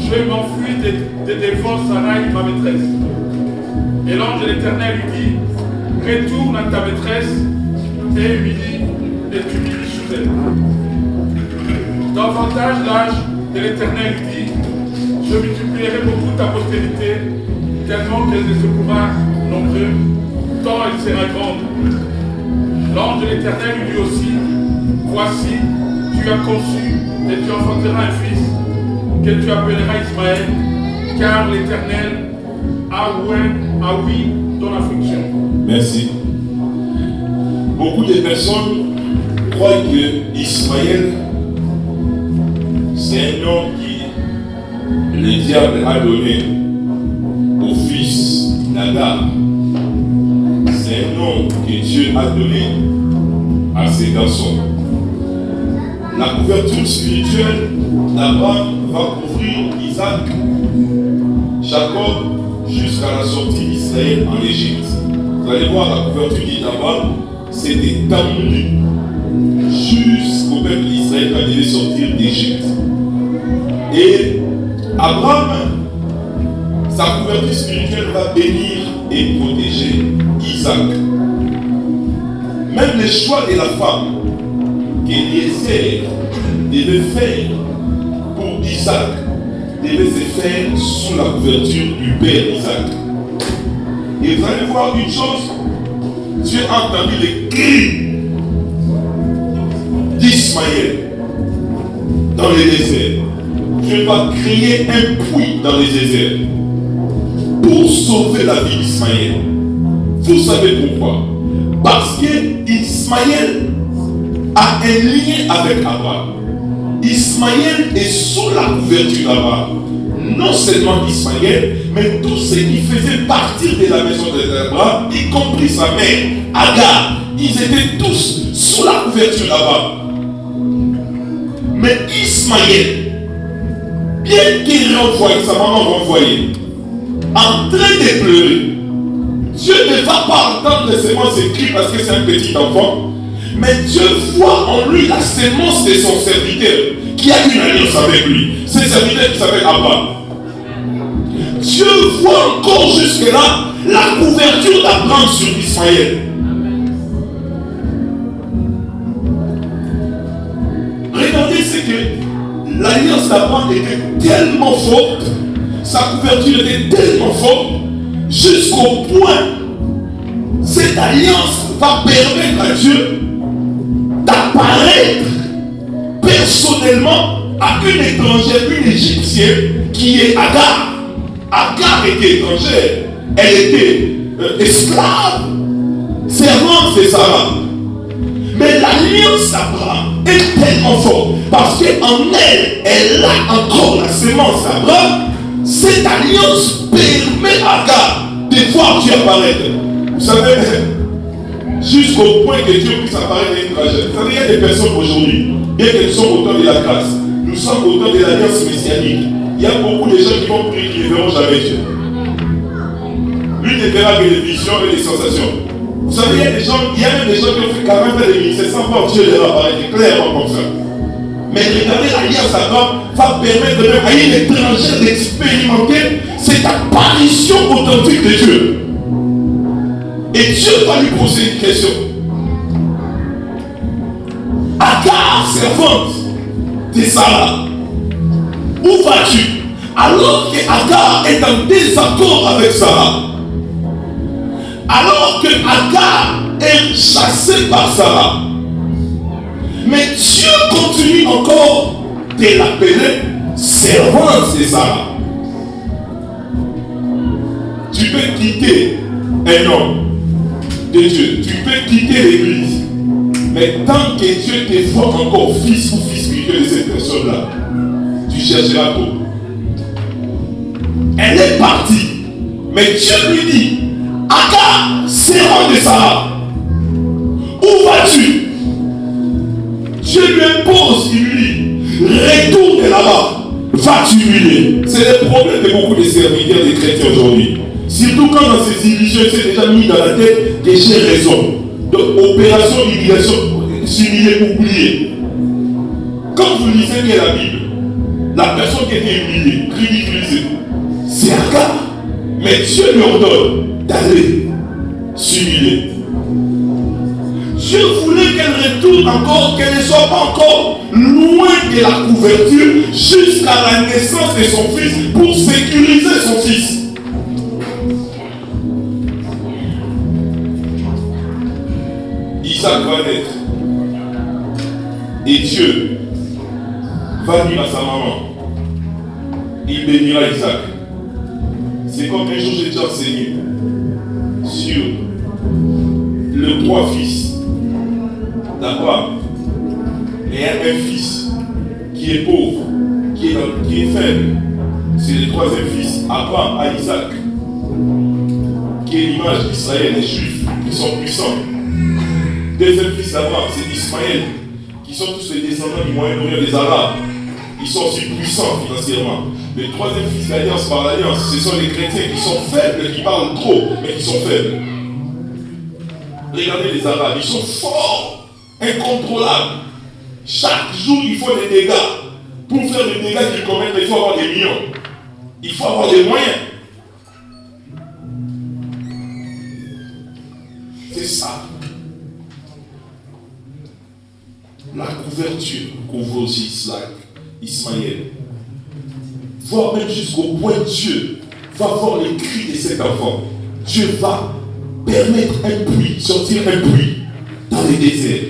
je m'enfuis de devant Sarai, ma maîtresse. Et l'ange de l'Éternel lui dit, retourne à ta maîtresse et humilie et tu humilis sous elle. Davantage l'âge de l'Éternel lui dit, je multiplierai beaucoup ta postérité, tellement qu'elle ne se pourra nombreux, tant elle sera grande. L'ange de l'Éternel lui dit aussi, voici, tu as conçu et tu enfanteras un fils, que tu appelleras Ismaël, car l'Éternel a oui ton affliction. Merci. Beaucoup de personnes croient que Ismaël, c'est un nom qui le diable a donné au fils d'Agar. C'est un nom que Dieu a donné à ses garçons. La couverture spirituelle d'Abraham va couvrir Isaac, Jacob, jusqu'à la sortie d'Israël en Égypte. Vous allez voir, la couverture d'Abraham s'était étendue jusqu'au peuple d'Israël quand il devait sortir d'Égypte. Et Abraham, sa couverture spirituelle va bénir et protéger Isaac. Même le choix de la femme qu'Eliezer devait faire pour Isaac devait se faire sous la couverture du père Isaac. Et vous allez voir une chose, Dieu a entendu les cris d'Ismaël dans les déserts. Dieu va créer un puits dans les déserts pour sauver la vie d'Ismaël. Vous savez pourquoi? Parce que Ismaël a un lien avec Abraham. Ismaël est sous la couverture d'Abraham. Non seulement Ismaël, mais tout ce qui faisait partie de la maison d'Abraham, y compris sa mère, Agar, ils étaient tous sous la couverture d'Abraham. Mais Ismaël, bien qu'il renvoie, sa maman renvoyée, en train de pleurer, Dieu ne va pas entendre seulement ses cris parce que c'est un petit enfant, mais Dieu voit en lui la sémence de son serviteur qui a une alliance avec lui. Ce serviteur qui s'appelle Abraham. Dieu voit encore jusque-là la couverture d'Abraham sur Ismaël. Regardez, c'est que l'alliance d'Abraham était tellement forte, sa couverture était tellement forte, jusqu'au point, cette alliance va permettre à Dieu d'apparaître personnellement à une étrangère, une égyptienne qui est Agar. Agar était étrangère, elle était esclave, servante de Sarah. Mais l'alliance d'Abraham est tellement forte parce qu'en elle, elle a encore la sémence d'Abraham. Cette alliance permet à Agar de voir Dieu apparaître. Vous savez, jusqu'au point que Dieu puisse apparaître à une tragédie. Vous savez, il y a des personnes aujourd'hui, bien qu'elles sont au temps de la grâce, nous sommes au temps de l'alliance messianique. Il y a beaucoup de gens qui vont prier qui ne verront jamais Dieu. Lui ne verra que les visions et les sensations. Vous savez, il y a même des gens qui ont fait 40 ans de ministère sans voir Dieu leur apparaître clairement comme ça. Mais regardez, l'alliance d'Abraham va permettre même à une étrangère d'expérimenter cette apparition authentique de Dieu. Et Dieu va lui poser une question. Agar, servante de Sarah, où vas-tu? Alors que Agar est en désaccord avec Sarah. Alors que Agar est chassée par Sarah. Mais Dieu continue encore de l'appeler servante de Sarah. Tu peux quitter un homme de Dieu, tu peux quitter l'église, mais tant que Dieu te voit encore fils ou fils spirituel de cette personne-là, tu chercheras tout. Mais Dieu lui dit, Agar, servant de Sarah, où vas-tu? Dieu lui impose, il lui dit, retourne là-bas, va t'humilier. C'est le problème de beaucoup de serviteurs des chrétiens aujourd'hui. Surtout quand dans ces illusions, c'est déjà mis dans la tête que j'ai raison. Donc, opération humiliation, s'humilier, oublier. Quand vous lisez bien la Bible, la personne qui était humiliée, ridiculisée, c'est Agar. Mais Dieu lui ordonne d'aller s'humilier. Dieu voulait qu'elle retourne encore, qu'elle ne soit pas encore loin de la couverture jusqu'à la naissance de son fils pour sécuriser son fils. Isaac va naître. Et Dieu va dire à sa maman, il bénira Isaac. C'est comme un jour j'ai déjà enseigné sur les 3 fils d'Abraham. Il y a un fils qui est pauvre, qui est faible. C'est le 3e fils, Abraham à Isaac, qui est l'image d'Israël, les Juifs qui sont puissants. 2e fils d'Abraham, c'est Ismaël, qui sont tous les descendants du Moyen-Orient des Arabes. Ils sont aussi puissants financièrement. Le 3e fils d'alliance par l'alliance, ce sont les chrétiens qui sont faibles, qui parlent trop, mais qui sont faibles. Regardez les Arabes, ils sont forts, incontrôlables. Chaque jour, il faut des dégâts. Pour faire des dégâts qu'ils commettent, il faut avoir des millions. Il faut avoir des moyens. C'est ça. La couverture couvre aussi Ismaël. Voire même jusqu'au point Dieu va voir les cris de cet enfant. Dieu va permettre un puits, sortir un puits dans les déserts.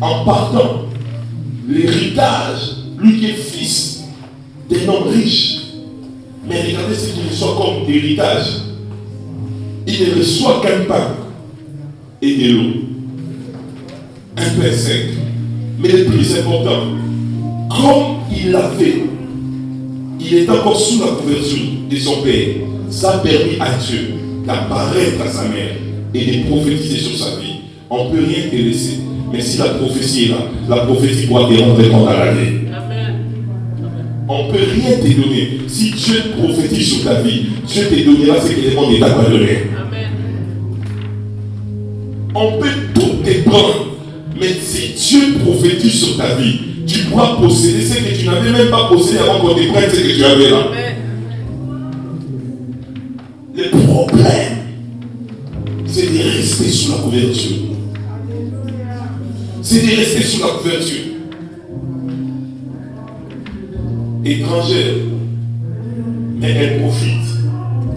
En partant, l'héritage, lui qui est fils d'un homme riche, mais regardez ce qu'il reçoit comme héritage. Il ne reçoit qu'un pain et de l'eau. Un pain sec. Mais le plus important, comme il l'a fait, il est encore sous la couverture de son père. Ça a permis à Dieu d'apparaître à sa mère et de prophétiser sur sa vie. On ne peut rien te laisser. Mais si la prophétie est là, la prophétie doit te rendre compte à la vie. On ne peut rien te donner. Si Dieu prophétise sur ta vie, Dieu te donnera ce que le monde ne t'a pas donné. On peut tout te prendre. Mais si Dieu prophétise sur ta vie, tu pourras posséder ce que tu n'avais même pas possédé avant qu'on te prenne ce que tu avais là. Le problème, c'est de rester sous la couverture. C'est de rester sous la couverture. Étrangère, mais elle profite.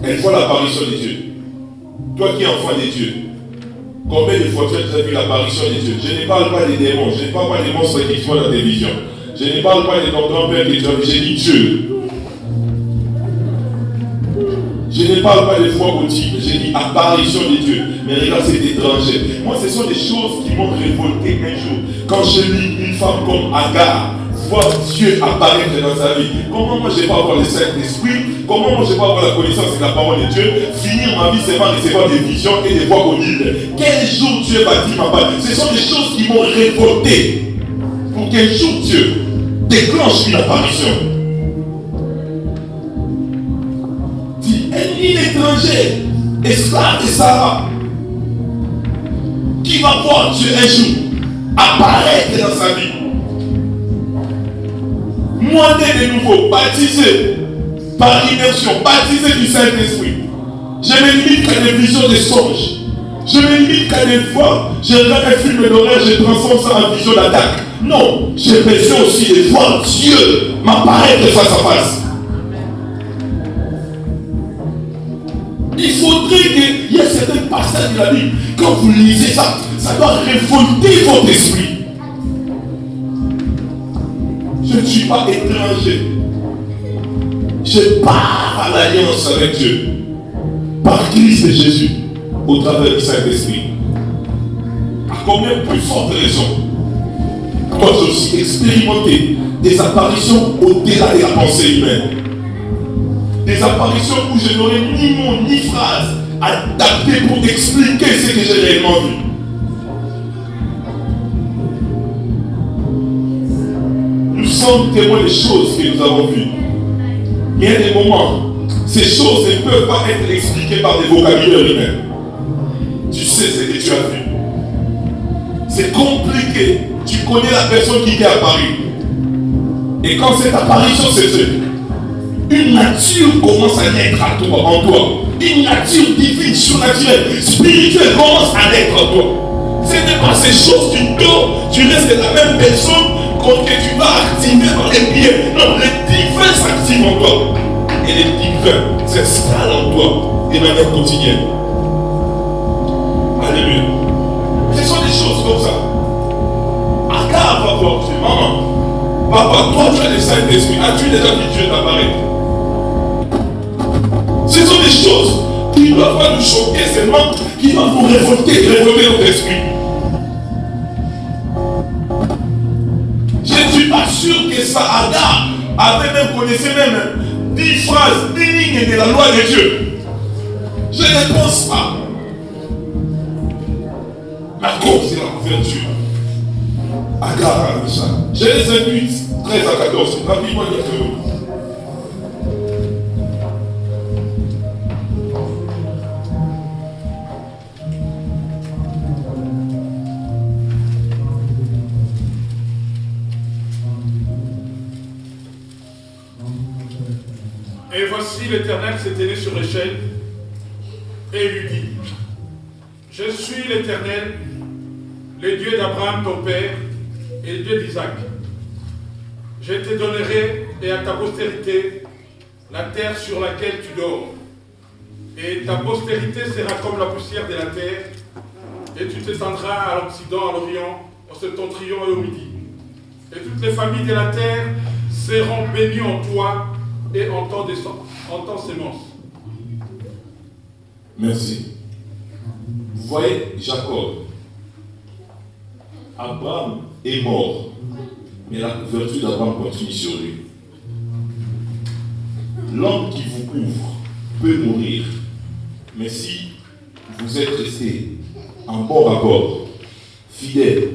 Elle voit l'apparition de Dieu. Toi qui es enfant de Dieu, combien de fois tu as déjà vu l'apparition de Dieu? Je ne parle pas des démons, je ne parle pas des monstres qui se voient dans tes visions. Je ne parle pas de ton grand-père qui tu as vu, j'ai dit Dieu. Je ne parle pas des fois multiples, j'ai dit apparition de Dieu. Mais regarde, c'est étranger. Moi, ce sont des choses qui m'ont révolté un jour. Quand je lis une femme comme Agar, voir Dieu apparaître dans sa vie. Comment moi je vais pas avoir le Saint-Esprit? Comment moi je vais pas avoir la connaissance de la parole de Dieu? Finir ma vie, c'est pas recevoir des visions et des voix audibles. Quel jour Dieu va dire ma parole? Ce sont des choses qui m'ont révolté. Pour qu'un jour Dieu déclenche une apparition. Dit une étrangère, esclave de Sarah, qui va voir Dieu un jour apparaître dans sa vie. Moi, né de nouveau, baptisé par immersion, baptisé du Saint-Esprit. Je me limite qu'à des visions de songes. Je me limite qu'à des fois, je regarde un film d'horreur, je transforme ça en vision d'attaque. Non, j'ai besoin aussi de voir Dieu m'apparaître face à face. Il faudrait qu'il y ait certains passages de la Bible. Quand vous lisez ça, ça doit révolter votre esprit. Je ne suis pas étranger. Je pars à l'alliance avec Dieu. Par Christ et Jésus. Au travers du Saint-Esprit. À combien plus forte raison? Moi j'ai aussi expérimenté des apparitions au-delà de la pensée humaine. Des apparitions où je n'aurai ni mot ni phrase adaptée pour expliquer ce que j'ai réellement vu. Nous sommes témoins des choses que nous avons vues. Il y a des moments, ces choses ne peuvent pas être expliquées par des vocabulaires humains. Tu sais ce que tu as vu. C'est compliqué. Tu connais la personne qui t'est apparue. Et quand cette apparition se fait, une nature commence à naître en toi. Une nature divine, surnaturelle, spirituelle commence à naître en toi. Ce n'est pas ces choses du dos, tu restes la même personne que tu vas activer dans les pieds. Non, le divin s'active en toi. Et le divin s'installe en toi de manière quotidienne. Alléluia. Ce sont des choses comme ça. Agar va voir, tu dis, maman, papa, toi tu as le Saint-Esprit. As-tu déjà vu Dieu t'apparaître? Ce sont des choses qui ne doivent pas nous choquer seulement, qui doivent nous révolter notre esprit. Je ne suis pas sûr que ça, Agar avait même connaissait même 10 phrases, 10 lignes de la loi de Dieu. Je ne pense pas. Mais à cause de la couverture, Agar a vu ça. Genèse 28, 13 à 14, rapidement il y a que Et voici l'Éternel s'est tenu sur l'échelle et lui dit, je suis l'Éternel, le Dieu d'Abraham ton père et le Dieu d'Isaac. Je te donnerai et à ta postérité la terre sur laquelle tu dors. Et ta postérité sera comme la poussière de la terre, et tu t'étendras à l'Occident, à l'Orient, au septentrion et au Midi. Et toutes les familles de la terre seront bénies en toi et en ton sémence. Merci. Vous voyez, Jacob, Abraham est mort, mais la couverture d'Abraham continue sur lui. L'homme qui vous couvre peut mourir, mais si vous êtes resté en bon rapport, fidèle,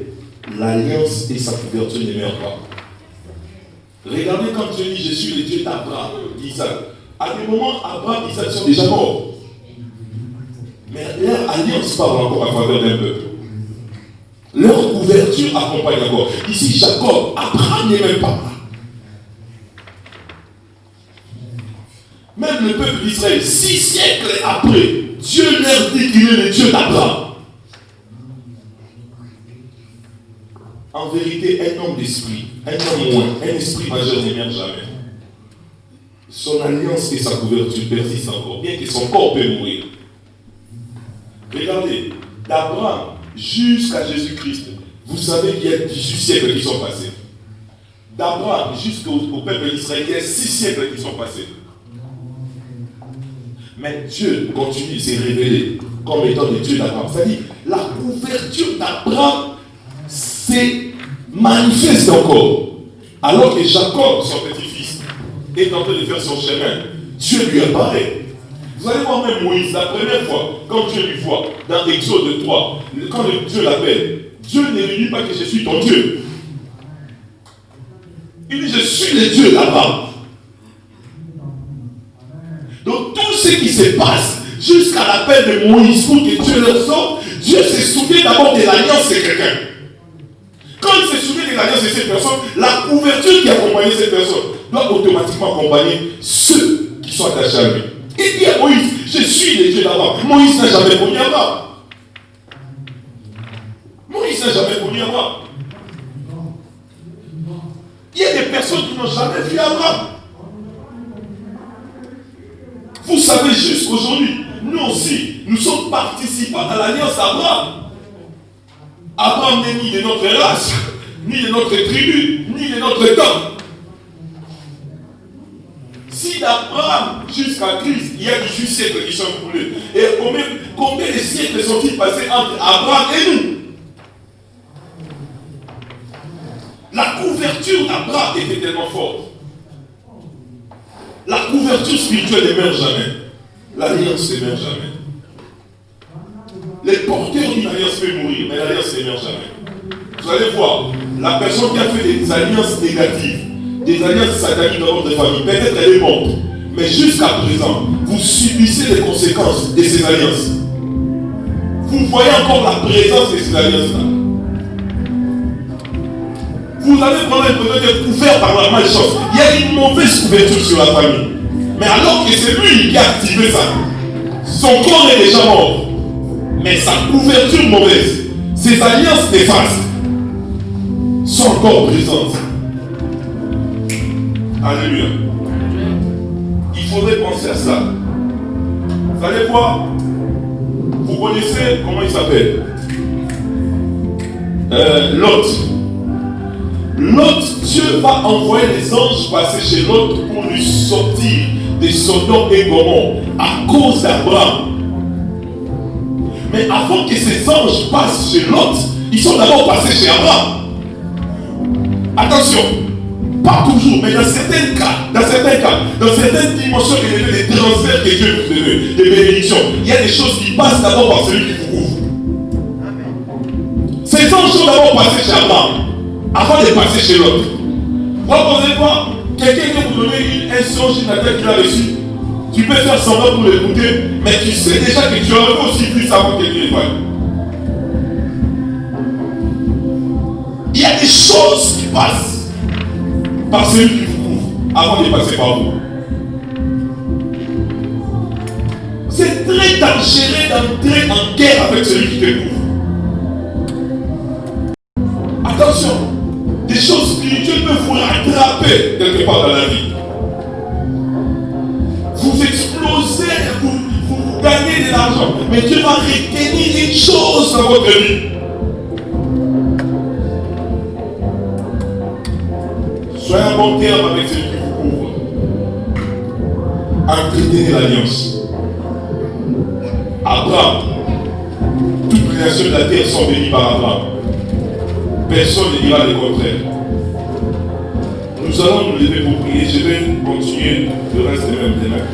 l'alliance et sa couverture ne meurent pas. Regardez quand Dieu dit, je suis le Dieu d'Abraham, d'Isaac. À des moments, Abraham et Isaac sont déjà morts. Mais leur alliance parle encore à faveur d'un peuple. Leur couverture accompagne encore. Ici, Jacob, Abraham n'est même pas là. Même le peuple d'Israël, 6 siècles après, Dieu leur dit qu'il est le Dieu d'Abraham. En vérité, un homme d'esprit, un homme moins, un esprit majeur n'émerge jamais. Son alliance et sa couverture persistent encore, bien que son corps peut mourir. Regardez, d'Abraham jusqu'à Jésus-Christ, vous savez qu'il y a 18 siècles qui sont passés. D'Abraham jusqu'au peuple d'Israël, il y a 6 siècles qui sont passés. Mais Dieu continue de se révéler comme étant le Dieu d'Abraham. C'est-à-dire, la couverture d'Abraham se manifeste encore. Alors que Jacob, son petit-fils, est en train de faire son chemin, Dieu lui apparaît. Vous allez voir même Moïse, la première fois, quand Dieu lui voit, dans Exode 3, quand Dieu l'appelle, Dieu ne lui dit pas que je suis ton Dieu. Il dit, je suis le Dieu d'Abraham. Donc tout ce qui se passe jusqu'à l'appel de Moïse pour que Dieu leur sorte, Dieu se souvient d'abord de l'alliance de quelqu'un. Quand il se souvient de l'alliance de cette personne, la couverture qui accompagne cette personne doit automatiquement accompagner ceux qui sont attachés à lui. Il dit à Moïse, je suis le Dieu d'Abraham. Moïse n'a jamais connu Abraham. Moïse n'a jamais connu Abraham. Il y a des personnes qui n'ont jamais vu Abraham. Vous savez, jusqu'aujourd'hui, nous aussi, nous sommes participants à l'alliance d'Abraham. Abraham n'est ni de notre race, ni de notre tribu, ni de notre temps. Si d'Abraham jusqu'à Christ, il y a 18 siècles qui sont écoulés. Et combien de siècles sont-ils passés entre Abraham et nous? La couverture d'Abraham était tellement forte. La couverture spirituelle n'émerge jamais. L'alliance n'émerge jamais. Les porteurs d'une alliance peuvent mourir, mais l'alliance n'émerge jamais. Vous allez voir, la personne qui a fait des alliances négatives, des alliances sataniques dans votre famille, peut-être elle est morte, mais jusqu'à présent, vous subissez les conséquences de ces alliances. Vous voyez encore la présence de ces alliances-là. Vous avez vraiment l'impression d'être couvert par la malchance. Il y a une mauvaise couverture sur la famille. Mais alors que c'est lui qui a activé ça, son corps est déjà mort. Mais sa couverture mauvaise, ses alliances néfastes sont encore présentes. Alléluia. Il faudrait penser à ça. Vous allez voir, vous connaissez comment il s'appelle? Lot. Lot, Dieu va envoyer les anges passer chez Lot pour lui sortir des Sodome et Gomorrhe à cause d'Abraham. Mais avant que ces anges passent chez Lot, ils sont d'abord passés chez Abraham. Attention, pas toujours, mais dans certains cas, dans certaines dimensions élevées, des transferts que Dieu vous donne, des bénédictions, il y a des choses qui passent d'abord par celui qui vous couvre. Ces anges sont d'abord passés chez Abraham, avant de passer chez l'autre. Vous allez voir, quelqu'un qui vous donne un songe, une attaque qu'il a reçu, tu peux faire semblant pour l'écouter, mais tu sais déjà que tu aurais aussi plus avant que quelqu'un voit. Il y a des choses qui passent par celui qui vous couvre avant de passer par vous. C'est très dangereux d'entrer en guerre avec celui qui te couvre. Attention, des choses spirituelles peuvent vous rattraper quelque part dans la vie. Vous explosez, vous gagnez de l'argent, mais Dieu va retenir une chose dans votre vie. Soyez en bon terme avec celui qui vous couvre. Entretenez l'alliance. Abraham, toutes les nations de la terre sont bénies par Abraham. Personne ne dira le contraire. Nous allons nous lever pour prier. Je vais continuer le reste de même demain.